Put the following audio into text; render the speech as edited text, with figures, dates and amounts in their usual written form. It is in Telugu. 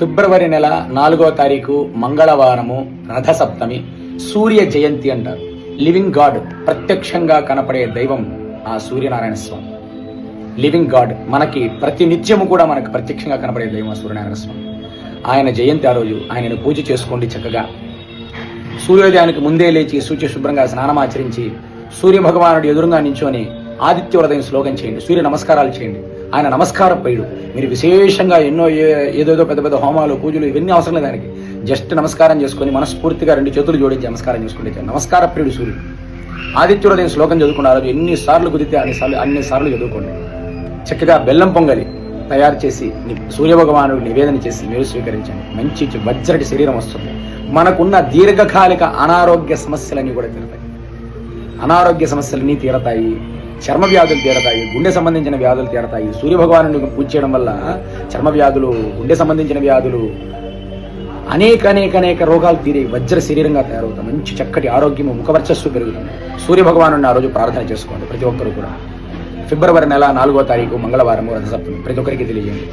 ఫిబ్రవరి నెల 4వ తారీఖు మంగళవారము రథసప్తమి, సూర్య జయంతి అంటారు. లివింగ్ గాడ్, ప్రత్యక్షంగా కనపడే దైవం ఆ సూర్యనారాయణ స్వామి. లివింగ్ గాడ్, మనకి ప్రతి నిత్యము కూడా మనకు ప్రత్యక్షంగా కనపడే దైవం సూర్యనారాయణ స్వామి. ఆయన జయంతి ఆ రోజు. ఆయనను పూజ చేసుకోండి చక్కగా. సూర్యోదయానికి ముందే లేచి శుచి శుభ్రంగా స్నానమాచరించి సూర్య భగవానుడు ఎదురుగా నించొని ఆదిత్య హృదయం శ్లోకం చేయండి, సూర్య నమస్కారాలు చేయండి. ఆయన నమస్కార ప్రియుడు. మీరు విశేషంగా ఏదేదో పెద్ద పెద్ద హోమాలు పూజలు ఇవన్నీ అవసరం లేదు ఆయనకి. జస్ట్ నమస్కారం చేసుకొని మనస్ఫూర్తిగా 2 చేతులు జోడించి నమస్కారం చేసుకుంటే నమస్కార ప్రియుడు సూర్యుడు. ఆదిత్య హృదయం శ్లోకం చదువుకున్న రోజు ఎన్నిసార్లు కుదిరితే అన్నిసార్లు చదువుకోండి. చక్కగా బెల్లం పొంగలి తయారు చేసి సూర్యభగవానుడు నివేదన చేసి మీరు స్వీకరించండి. మంచి వజ్రటి శరీరం వస్తుంది. మనకున్న దీర్ఘకాలిక అనారోగ్య సమస్యలన్నీ కూడా తీరతాయి. అనారోగ్య సమస్యలన్నీ తీరతాయి. చర్మ వ్యాధులు తీరతాయి. గుండె సంబంధించిన వ్యాధులు తీరతాయి. సూర్యభగవాను పూజ చేయడం వల్ల చర్మ వ్యాధులు, గుండె సంబంధించిన వ్యాధులు, అనేక రోగాలు తీరే వజ్ర శరీరంగా తయారవుతాయి. మంచి చక్కటి ఆరోగ్యము, ముఖవర్చస్సు పెరుగుతుంది. సూర్యభగవాను ఆ రోజు ప్రార్థన చేసుకోండి ప్రతి ఒక్కరు కూడా. ఫిబ్రవరి నెల 4వ తారీఖు మంగళవారం రథసప్తమి ప్రతి ఒక్కరికి తెలియజేయండి.